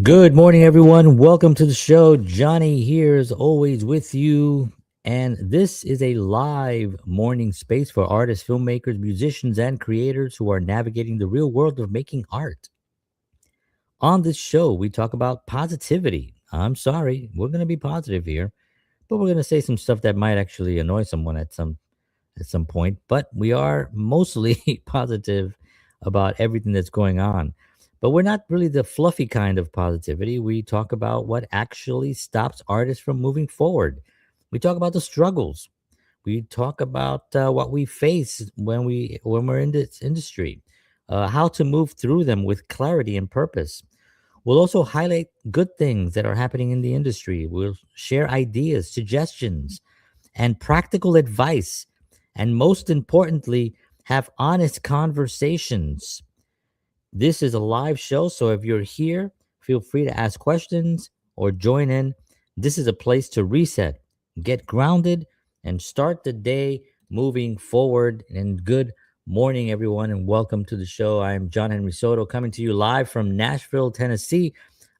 Good morning, everyone. Welcome to the show. Johnny here is always with you. And this is a live morning space for artists, filmmakers, musicians, and creators who are navigating the real world of making art. On this show, we talk about positivity. I'm sorry, we're going to be positive here, but we're going to say some stuff that might actually annoy someone at some point, but we are mostly positive about everything that's going on. But we're not really the fluffy kind of positivity. We talk about what actually stops artists from moving forward. We talk about the struggles. We talk about what we face when we're in this industry, how to move through them with clarity and purpose. We'll also highlight good things that are happening in the industry. We'll share ideas, suggestions, and practical advice, and most importantly, have honest conversations. This is a live show, so if you're here, feel free to ask questions or join in. This is a place to reset, get grounded, and start the day moving forward. And good morning, everyone, and welcome to the show. I'm John Henry Soto, coming to you live from Nashville, Tennessee.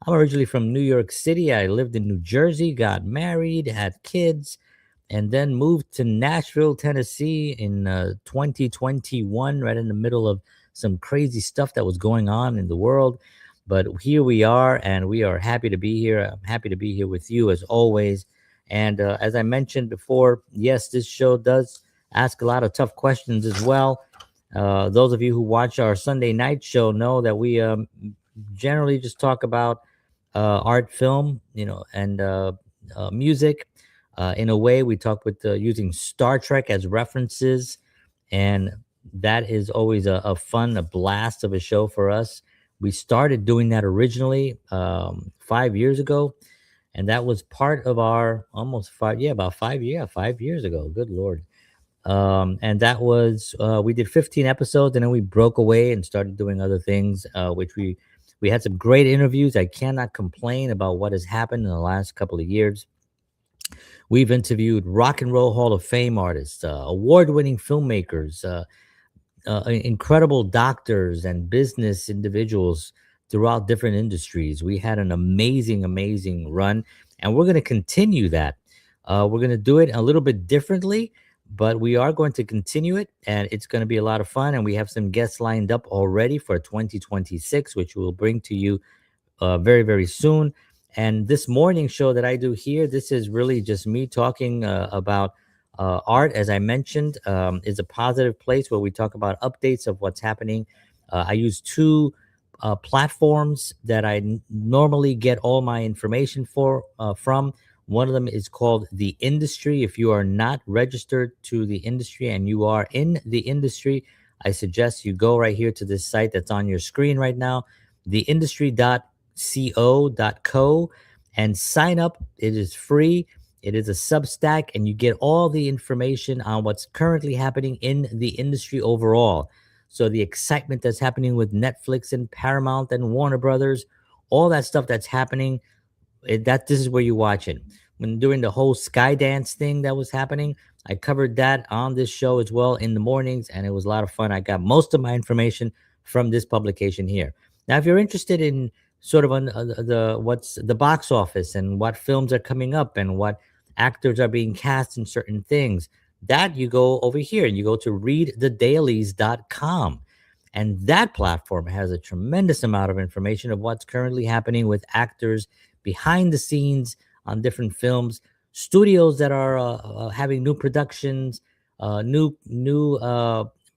I'm originally from New York City. I lived in New Jersey, got married, had kids, and then moved to Nashville, Tennessee in 2021, right in the middle of some crazy stuff that was going on in the world. But here we are, and we are happy to be here. I'm happy to be here with you as always. And as I mentioned before, yes, this show does ask a lot of tough questions as well. Those of you who watch our Sunday night show know that we generally just talk about art, film, and music. In a way, we talk with using Star Trek as references, and that is always a fun, a blast of a show for us. We started doing that originally 5 years ago, and that was part of our almost five, yeah, about 5 years ago. Good Lord. And that was we did 15 episodes, and then we broke away and started doing other things, which we had some great interviews. I cannot complain about what has happened in the last couple of years. We've interviewed Rock and Roll Hall of Fame artists, award-winning filmmakers, incredible doctors and business individuals throughout different industries. We had an amazing, amazing run, and we're going to continue that. We're going to do it a little bit differently, but we are going to continue it, and it's going to be a lot of fun. And we have some guests lined up already for 2026, which we'll bring to you very, very soon. And this morning show that I do here, this is really just me talking about art. As I mentioned, is a positive place where we talk about updates of what's happening. I use two platforms that I normally get all my information from. One of them is called The Industry. If you are not registered to the industry and you are in the industry, I suggest you go right here to this site that's on your screen right now, theindustry.co.co, and sign up. It is free. It is a Substack, and you get all the information on what's currently happening in the industry overall. So the excitement that's happening with Netflix and Paramount and Warner Brothers, all that stuff that's happening, this is where you watch it. When during the whole Skydance thing that was happening, I covered that on this show as well in the mornings, and it was a lot of fun. I got most of my information from this publication here. Now, if you're interested in sort of on the what's the box office and what films are coming up and what actors are being cast in certain things, that you go over here and you go to readthedailies.com. And that platform has a tremendous amount of information of what's currently happening with actors behind the scenes on different films, studios that are having new productions, new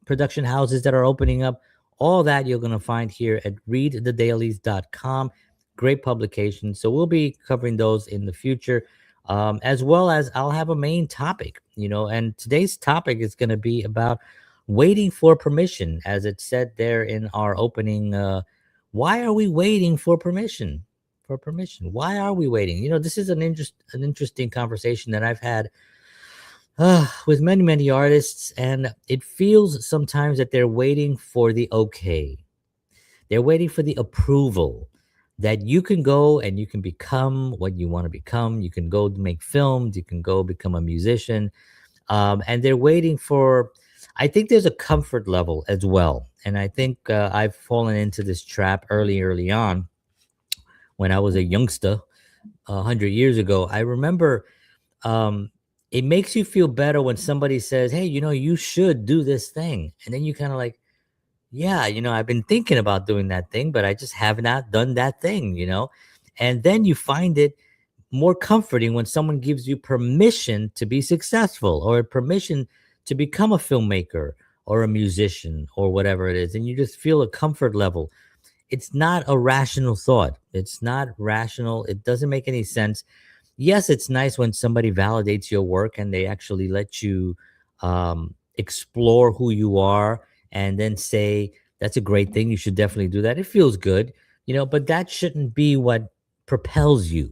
production houses that are opening up. All that you're going to find here at readthedailies.com. Great publication. So we'll be covering those in the future, as well as I'll have a main topic, and today's topic is going to be about waiting for permission, as it said there in our opening. Why are we waiting for permission? For permission. Why are we waiting? This is an interesting conversation that I've had with many, many artists, and it feels sometimes that they're waiting for the okay. They're waiting for the approval that you can go and you can become what you want to become. You can go make films. You can go become a musician. And they're waiting for, I think there's a comfort level as well. And I think I've fallen into this trap early on when I was a youngster 100 years ago. I remember um, it makes you feel better when somebody says, "Hey, you should do this thing," and then you kind of like, "Yeah, I've been thinking about doing that thing, but I just have not done that thing." And then you find it more comforting when someone gives you permission to be successful or permission to become a filmmaker or a musician or whatever it is, and you just feel a comfort level. It's not a rational thought. It's not rational. It doesn't make any sense. Yes, it's nice when somebody validates your work and they actually let you explore who you are and then say, that's a great thing. You should definitely do that. It feels good, but that shouldn't be what propels you.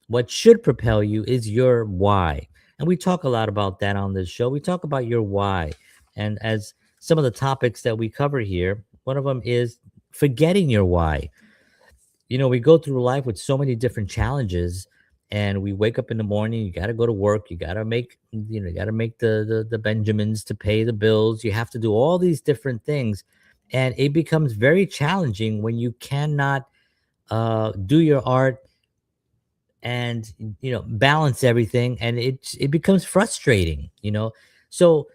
What should propel you is your why. And we talk a lot about that on this show. We talk about your why. And as some of the topics that we cover here, one of them is forgetting your why. We go through life with so many different challenges, and we wake up in the morning, you got to go to work, you got to make the Benjamins to pay the bills, you have to do all these different things, and it becomes very challenging when you cannot do your art and balance everything, and it becomes frustrating. So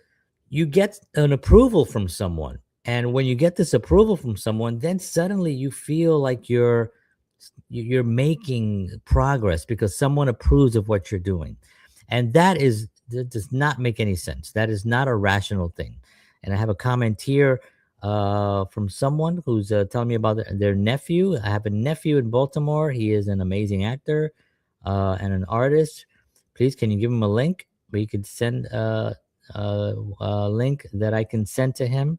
you get an approval from someone, and when you get this approval from someone, then suddenly you feel like you're making progress because someone approves of what you're doing, and that does not make any sense. That is not a rational thing. And I have a comment here from someone who's telling me about their nephew. I have a nephew in Baltimore. He is an amazing actor and an artist. Please, can you give him a link where you could send a link that I can send to him?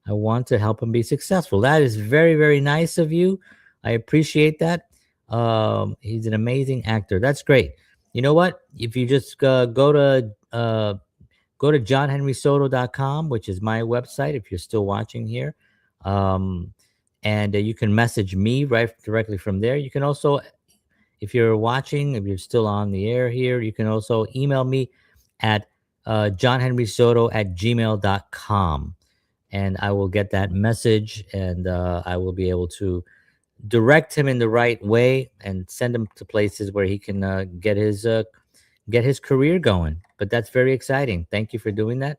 I want to help him be successful. That is very, very nice of you. I appreciate that. He's an amazing actor. That's great. You know what? If you just go to johnhenrysoto.com, which is my website, if you're still watching here. Um, and you can message me right directly from there. You can also, if you're watching, if you're still on the air here, you can also email me at johnhenrysoto@gmail.com. And I will get that message, and I will be able to direct him in the right way and send him to places where he can get his career going. But that's very exciting. Thank you for doing that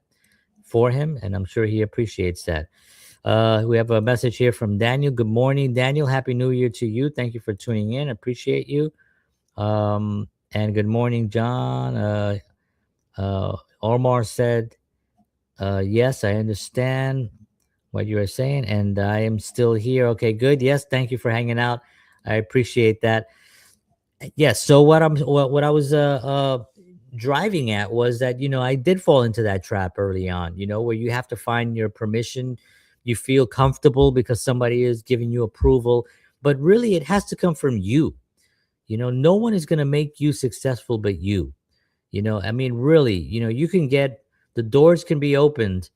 for him, and I'm sure he appreciates that. We have a message here from Daniel. Good morning, Daniel. Happy New Year to you. Thank you for tuning in. Appreciate you. And good morning, John. Omar said, yes, I understand what you are saying, and I am still here. Okay, good. Yes, thank you for hanging out. I appreciate that. Yes. So what I was driving at was that I did fall into that trap early on. Where you have to find your permission. You feel comfortable because somebody is giving you approval, but really it has to come from you. No one is going to make you successful but you. I mean, really, you can get, the doors can be opened.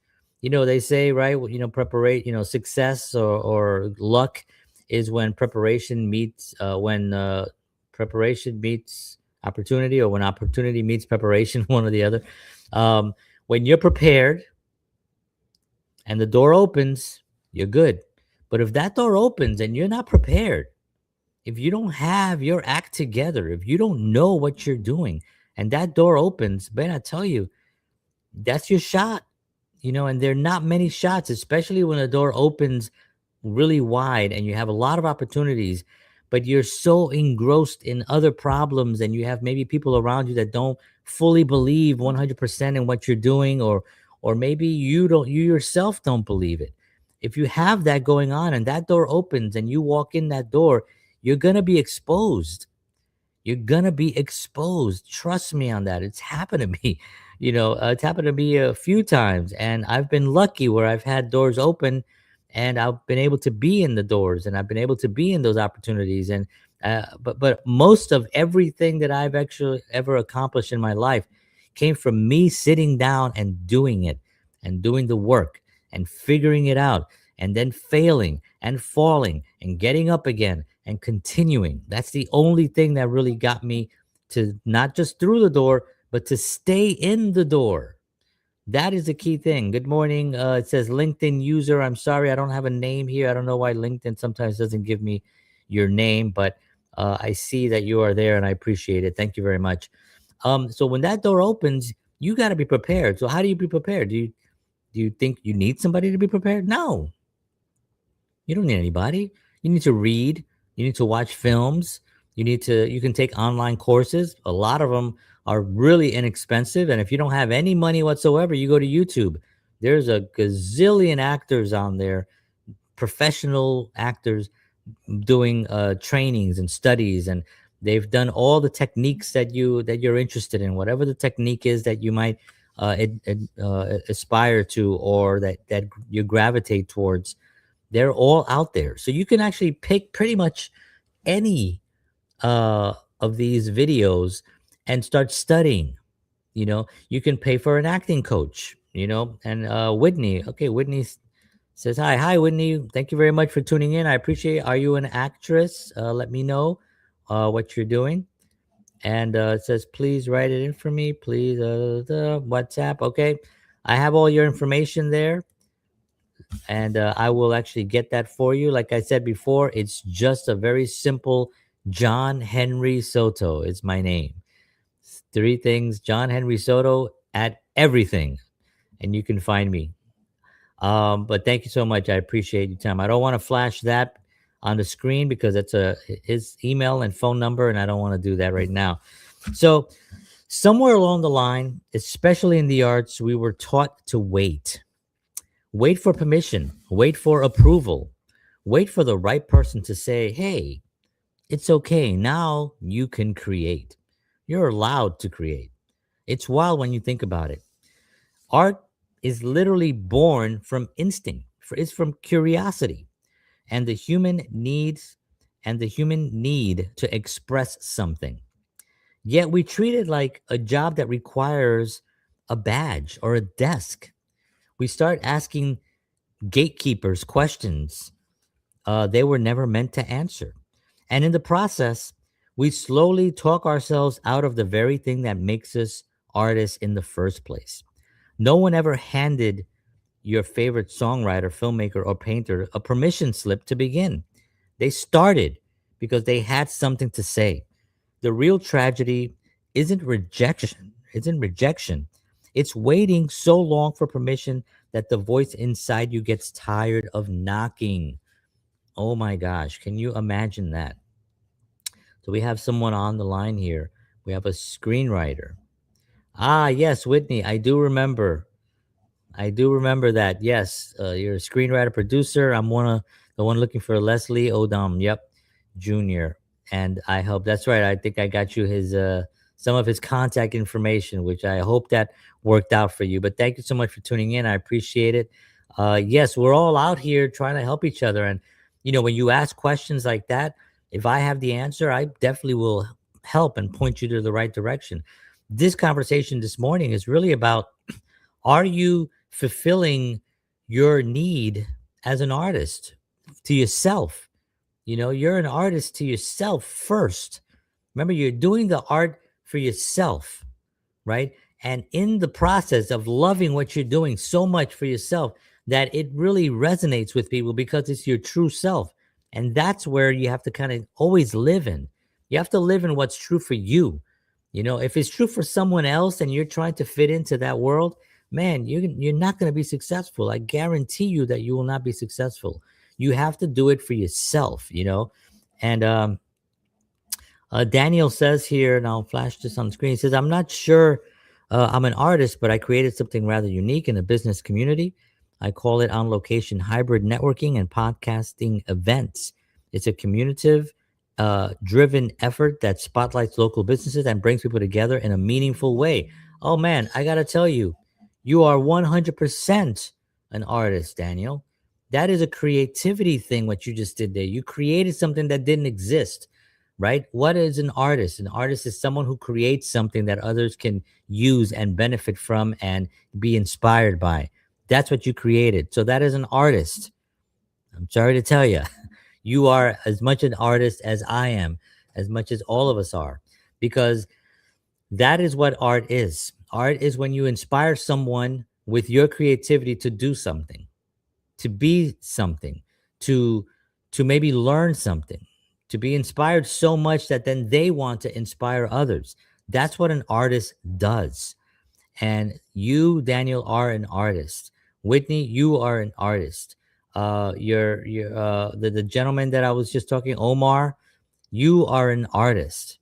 They say, right, preparation, success or luck is when preparation meets opportunity, or when opportunity meets preparation, one or the other. When you're prepared and the door opens, you're good. But if that door opens and you're not prepared, if you don't have your act together, if you don't know what you're doing, and that door opens, man, I tell you, that's your shot. And there are not many shots, especially when a door opens really wide and you have a lot of opportunities, but you're so engrossed in other problems, and you have maybe people around you that don't fully believe 100% in what you're doing, or maybe you yourself don't believe it. If you have that going on and that door opens and you walk in that door, you're going to be exposed. You're gonna be exposed. Trust me on that. It's happened to me. It's happened to me a few times, and I've been lucky where I've had doors open, and I've been able to be in the doors, and I've been able to be in those opportunities. And but most of everything that I've actually ever accomplished in my life came from me sitting down and doing it, and doing the work, and figuring it out, and then failing and falling and getting up again and continuing. That's the only thing that really got me to not just through the door, but to stay in the door. That is the key thing. Good morning. It says LinkedIn user. I'm sorry, I don't have a name here. I don't know why LinkedIn sometimes doesn't give me your name, but I see that you are there, and I appreciate it. Thank you very much. So when that door opens, you got to be prepared. So how do you be prepared? Do you think you need somebody to be prepared? No, you don't need anybody. You need to read. You need to watch films. You can take online courses. A lot of them are really inexpensive. And if you don't have any money whatsoever, you go to YouTube. There's a gazillion actors on there, professional actors doing trainings and studies, and they've done all the techniques that you're interested in, whatever the technique is that you might aspire to, or that you gravitate towards. They're all out there. So you can actually pick pretty much any uh, of these videos and start studying. You can pay for an acting coach, and Whitney. Okay, Whitney says, hi, Whitney. Thank you very much for tuning in. I appreciate it. Are you an actress? Let me know what you're doing. And it says, please write it in for me. Please, the WhatsApp. Okay. I have all your information there, and I will actually get that for you. Like I said before, it's just a very simple John Henry Soto. It's my name. Three things, John Henry Soto at everything, and you can find me. But thank you so much. I appreciate your time. I don't want to flash that on the screen because it's his email and phone number, and I don't want to do that right now. So somewhere along the line, especially in the arts, we were taught to wait. Wait for permission, wait for approval, wait for the right person to say, hey, it's okay. Now you can create. You're allowed to create. It's wild when you think about it. Art is literally born from instinct, it's from curiosity and the human needs and the human need to express something. Yet we treat it like a job that requires a badge or a desk. We start asking gatekeepers questions they were never meant to answer. And in the process, we slowly talk ourselves out of the very thing that makes us artists in the first place. No one ever handed your favorite songwriter, filmmaker, or painter a permission slip to begin. They started because they had something to say. The real tragedy isn't rejection. It's waiting so long for permission that the voice inside you gets tired of knocking. Oh my gosh, can you imagine that? So we have someone on the line here. We have a screenwriter. Ah, yes, Whitney, I do remember. I do remember that. Yes, you're a screenwriter producer. I'm the one looking for Leslie Odom. Yep, Junior. And I hope that's right. I think I got you his some of his contact information, which I hope that worked out for you. But thank you so much for tuning in. I appreciate it. Yes, we're all out here trying to help each other. And when you ask questions like that, if I have the answer, I definitely will help and point you to the right direction. This conversation this morning is really about, are you fulfilling your need as an artist to yourself? You're an artist to yourself first. Remember, you're doing the art for yourself, right? And in the process of loving what you're doing so much for yourself that it really resonates with people because it's your true self. And that's where you have to kind of always live in. You have to live in what's true for you. If it's true for someone else and you're trying to fit into that world, man, you're not going to be successful. I guarantee you that you will not be successful. You have to do it for yourself. And Daniel says here, and I'll flash this on the screen. He says, I'm not sure I'm an artist, but I created something rather unique in the business community. I call it on location hybrid networking and podcasting events. It's a communicative driven effort that spotlights local businesses and brings people together in a meaningful way. Oh man, I got to tell you, you are 100% an artist, Daniel. That is a creativity thing, what you just did there. You created something that didn't exist, right? What is an artist? An artist is someone who creates something that others can use and benefit from and be inspired by. That's what you created. So that is an artist. I'm sorry to tell you, you are as much an artist as I am, as much as all of us are, because that is what art is. Art is when you inspire someone with your creativity to do something, to be something, to maybe learn something, to be inspired so much that then they want to inspire others. That's what an artist does. And you, Daniel, are an artist. Whitney, you are an artist. The gentleman that I was just talking, Omar, you are an artist.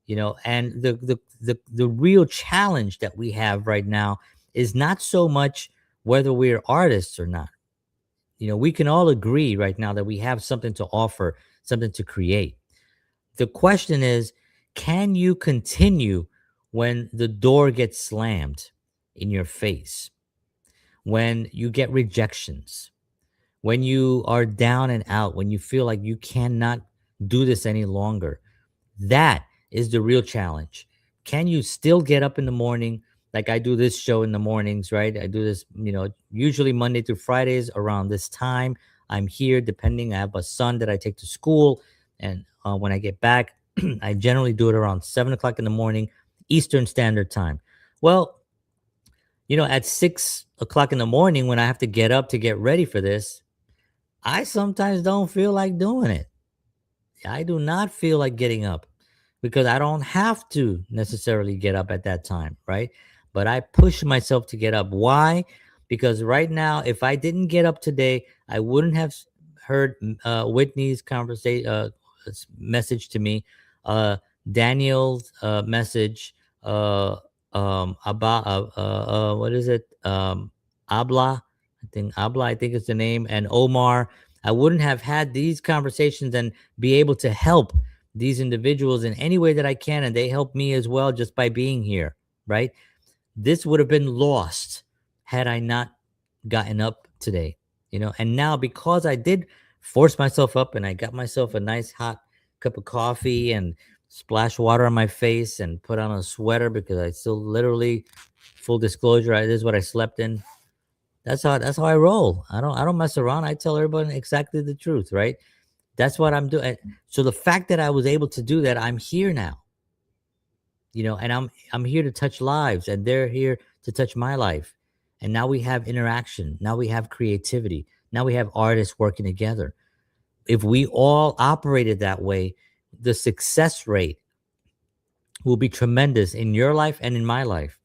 And the real challenge that we have right now is not so much whether we're artists or not. We can all agree right now that we have something to offer, something to create. The question is, can you continue when the door gets slammed in your face, when you get rejections, when you are down and out, when you feel like you cannot do this any longer? That is the real challenge. Can you still get up in the morning? Like I do this show in the mornings, right? I do this, usually Monday through Fridays around this time. I'm here depending. I have a son that I take to school. And when I get back, I generally do it around 7 o'clock in the morning, Eastern Standard Time. Well, at 6 o'clock in the morning, when I have to get up to get ready for this, I sometimes don't feel like doing it. I do not feel like getting up because I don't have to necessarily get up at that time, right? But I push myself to get up. Why? Because right now, if I didn't get up today, I wouldn't have heard Whitney's conversation message to me, Daniel's message about what is it? Abla, I think is the name, and Omar. I wouldn't have had these conversations and be able to help these individuals in any way that I can, and they help me as well just by being here, right? This would have been lost had I not gotten up today, And now because I did force myself up and I got myself a nice hot cup of coffee and splash water on my face and put on a sweater because I still literally, full disclosure, this is what I slept in. That's how I roll. I don't mess around. I tell everybody exactly the truth, right? That's what I'm doing. So the fact that I was able to do that, I'm here now. And I'm here to touch lives, and they're here to touch my life. And now we have interaction. Now we have creativity. Now we have artists working together. If we all operated that way, the success rate will be tremendous in your life and in my life.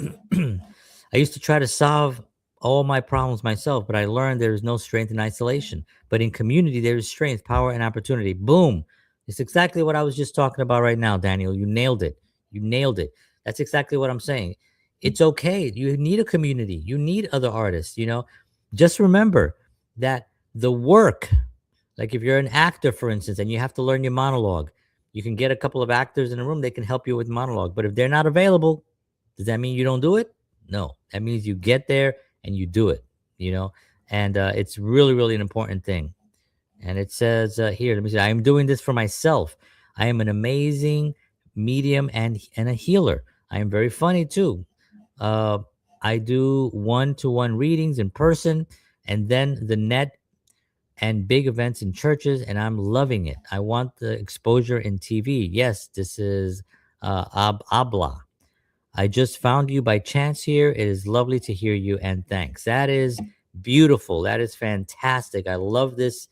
I used to try to solve all my problems myself, but I learned there is no strength in isolation. But in community, there is strength, power, and opportunity. Boom. It's exactly what I was just talking about right now, Daniel. You nailed it. You nailed it. That's exactly what I'm saying. It's okay. You need a community. You need other artists, Just remember that the work, like if you're an actor, for instance, and you have to learn your monologue, you can get a couple of actors in a room. They can help you with monologue. But if they're not available, does that mean you don't do it? No, that means you get there and you do it, and it's really, really an important thing. And it says here, let me see, I am doing this for myself. I am an amazing medium and a healer. I am very funny too. I do one-to-one readings in person and then the net and big events in churches, and I'm loving it. I want the exposure in TV. Yes, this is Abla. I just found you by chance here. It is lovely to hear you, and thanks. That is beautiful. That is fantastic. I love this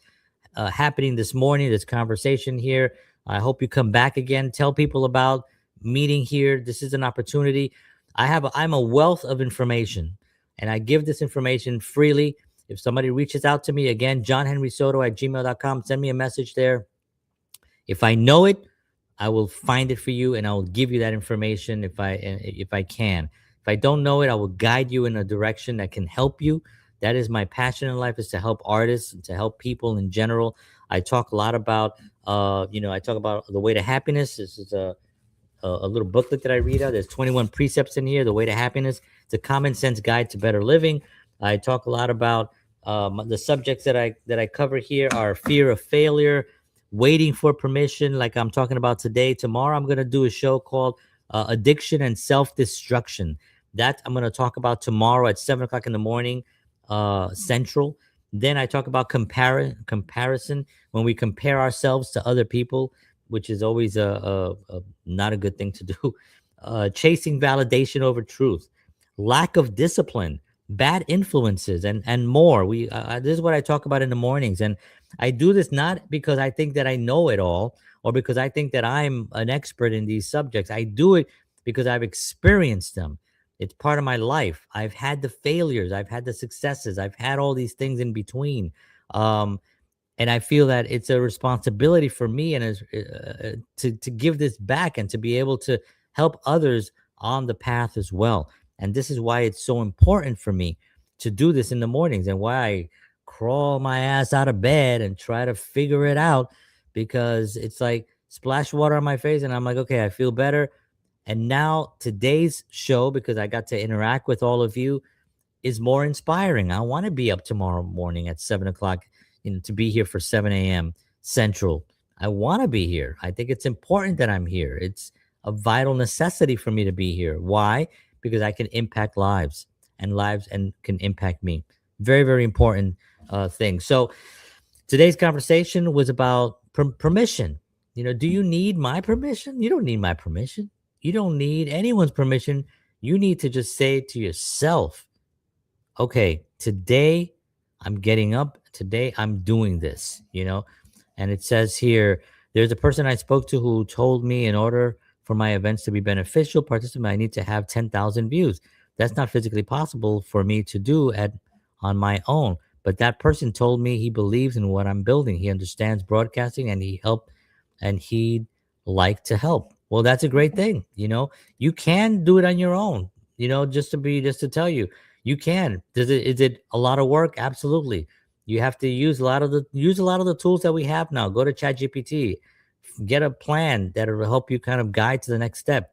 happening this morning, this conversation here. I hope you come back again. Tell people about meeting here. This is an opportunity. I'm a wealth of information, and I give this information freely. If somebody reaches out to me, again, johnhenrysoto@gmail.com, send me a message there. If I know it, I will find it for you, and I will give you that information if I can. If I don't know it, I will guide you in a direction that can help you. That is my passion in life, is to help artists and to help people in general. I talk a lot about, I talk about The Way to Happiness. This is a little booklet that I read out. There's 21 precepts in here. The Way to Happiness. It's a common sense guide to better living. I talk a lot about the subjects that I cover here are fear of failure, waiting for permission, like I'm talking about today. Tomorrow, I'm going to do a show called Addiction and Self-Destruction. That I'm going to talk about tomorrow at 7 o'clock in the morning, Central. Then I talk about comparison, when we compare ourselves to other people, which is always not a good thing to do. Chasing validation over truth. Lack of discipline. bad influences, and more. This is what I talk about in the mornings, and I do this not because I think that I know it all or because I think that I'm an expert in these subjects. I do it because I've experienced them. It's part of my life. I've had the failures, I've had the successes, I've had all these things in between. um and I feel that it's a responsibility for me and to give this back and to be able to help others on the path as well. And this is why it's so important for me to do this in the mornings, and why I crawl my ass out of bed and try to figure it out, because it's like splash water on my face and I'm like, okay, I feel better. And now today's show, because I got to interact with all of you, is more inspiring. I want to be up tomorrow morning at 7 o'clock, to be here for 7 a.m. Central. I want to be here. I think it's important that I'm here. It's a vital necessity for me to be here. Why? Because I can impact lives and can impact me. Very, very important thing. So today's conversation was about permission. Do you need my permission? You don't need my permission. You don't need anyone's permission. You need to just say it to yourself, okay, today I'm getting up. Today I'm doing this. And it says here, there's a person I spoke to who told me in order for my events to be beneficial, participant, I need to have 10,000 views. That's not physically possible for me to do on my own. But that person told me he believes in what I'm building. He understands broadcasting and he'd like to help. Well, that's a great thing. You can do it on your own. Just to tell you, you can. Is it a lot of work? Absolutely. You have to use a lot of the tools that we have now. Go to ChatGPT, get a plan that will help you kind of guide to the next step.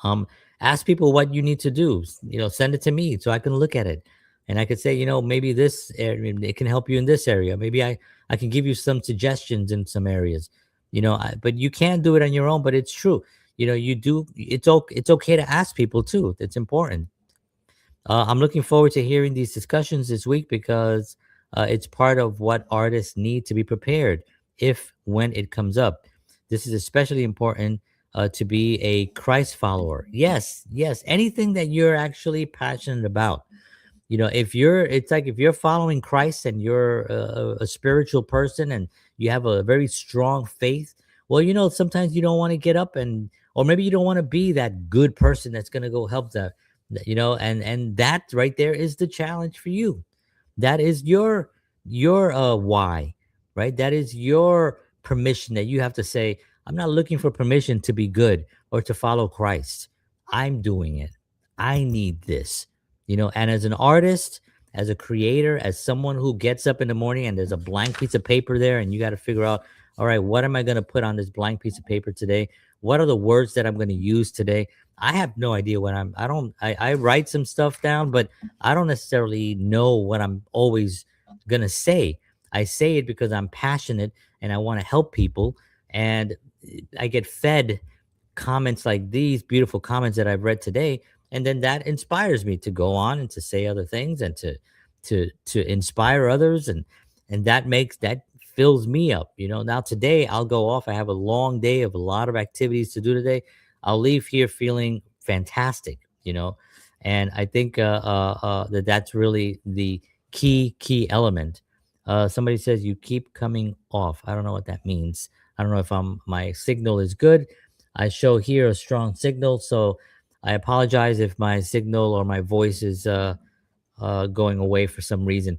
Um, Ask people what you need to do. Send it to me so I can look at it, and I could say, maybe this area, it can help you in this area. Maybe I can give you some suggestions in some areas. But you can do it on your own. But it's true. You do. It's okay to ask people too. It's important. I'm looking forward to hearing these discussions this week, because it's part of what artists need to be prepared if when it comes up. This is especially important to be a Christ follower. Yes, yes, anything that you're actually passionate about. It's like if you're following Christ and you're a spiritual person and you have a very strong faith. Well, sometimes you don't want to get up, or maybe you don't want to be that good person that's going to go help and that right there is the challenge for you. That is your why, right? That is your permission, that you have to say, I'm not looking for permission to be good or to follow Christ. I'm doing it. I need this. And as an artist, as a creator, as someone who gets up in the morning and there's a blank piece of paper there, and you got to figure out, all right, what am I going to put on this blank piece of paper today? What are the words that I'm going to use today? I have no idea what I write some stuff down, but I don't necessarily know what I'm always going to say. I say it because I'm passionate and I want to help people. And I get fed comments like these beautiful comments that I've read today. And then that inspires me to go on and to say other things and to inspire others. And that fills me up. Now today I'll go off. I have a long day of a lot of activities to do today. I'll leave here feeling fantastic. And I think that's really the key element. Somebody says you keep coming off. I don't know what that means. I don't know if my signal is good. I show here a strong signal, so I apologize if my signal or my voice is going away for some reason.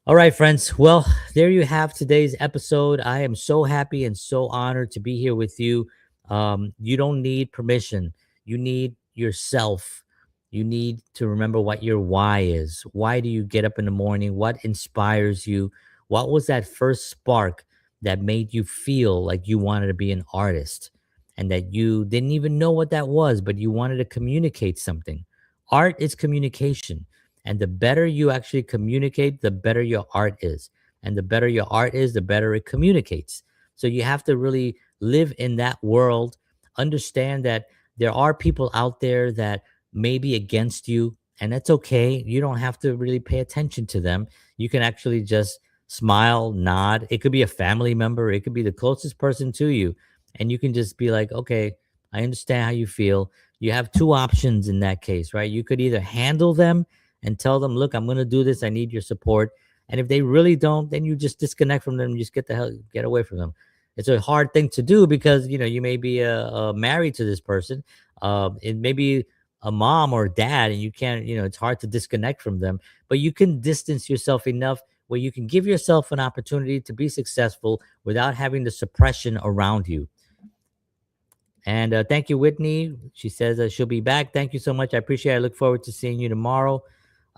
All right, friends. Well, there you have today's episode. I am so happy and so honored to be here with you. You don't need permission. You need yourself. You need to remember what your why is. Why do you get up in the morning? What inspires you? What was that first spark that made you feel like you wanted to be an artist and that you didn't even know what that was, but you wanted to communicate something? Art is communication. And the better you actually communicate, the better your art is. And the better your art is, the better it communicates. So you have to really live in that world, understand that there are people out there that may be against you, and that's okay. You don't have to really pay attention to them. You can actually just smile, nod. It could be a family member, it could be the closest person to you. And you can just be like, okay, I understand how you feel. You have two options in that case, right? You could either handle them and tell them, look, I'm going to do this. I need your support. And if they really don't, then you just disconnect from them. You just get away from them. It's a hard thing to do because, you may be married to this person. It may be a mom or a dad, and you can't, it's hard to disconnect from them, but you can distance yourself enough where you can give yourself an opportunity to be successful without having the suppression around you. And thank you, Whitney. She says she'll be back. Thank you so much. I appreciate it. I look forward to seeing you tomorrow.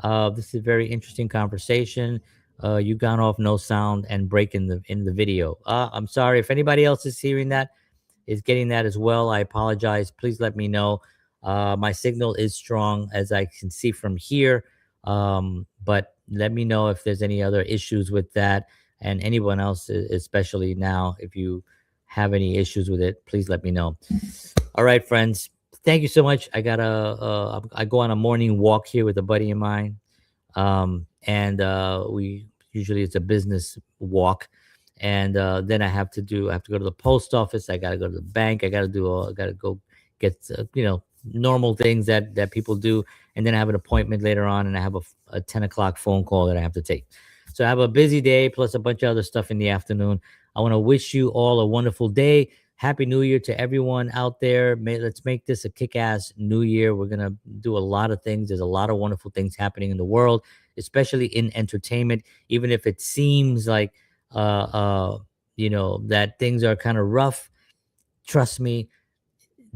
This is a very interesting conversation. You gone off no sound and break in the video. I'm sorry if anybody else is hearing that, is getting that as well. I apologize. Please let me know. My signal is strong as I can see from here. But let me know if there's any other issues with that, and anyone else, especially now, if you have any issues with it, please let me know. All right, friends. Thank you so much. I go on a morning walk here with a buddy of mine. And we usually, it's a business walk. And then I have to go to the post office. I got to go to the bank. I got to go get, normal things that people do. And then I have an appointment later on, and I have a 10 o'clock phone call that I have to take. So I have a busy day plus a bunch of other stuff in the afternoon. I want to wish you all a wonderful day. Happy New Year to everyone out there. Let's make this a kick-ass New Year. We're going to do a lot of things. There's a lot of wonderful things happening in the world, especially in entertainment, even if it seems like, that things are kind of rough. Trust me,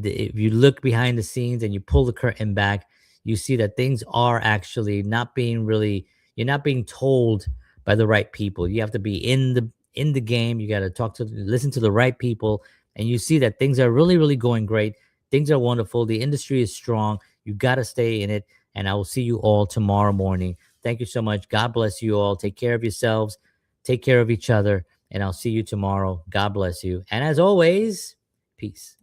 if you look behind the scenes and you pull the curtain back, you see that things are actually not being really, you're not being told by the right people. You have to be in the game. You got to listen to the right people, and you see that things are really, really going great. Things are wonderful. The industry is strong. You got to stay in it. And I will see you all tomorrow morning. Thank you so much. God bless you all. Take care of yourselves. Take care of each other. And I'll see you tomorrow. God bless you. And as always, peace.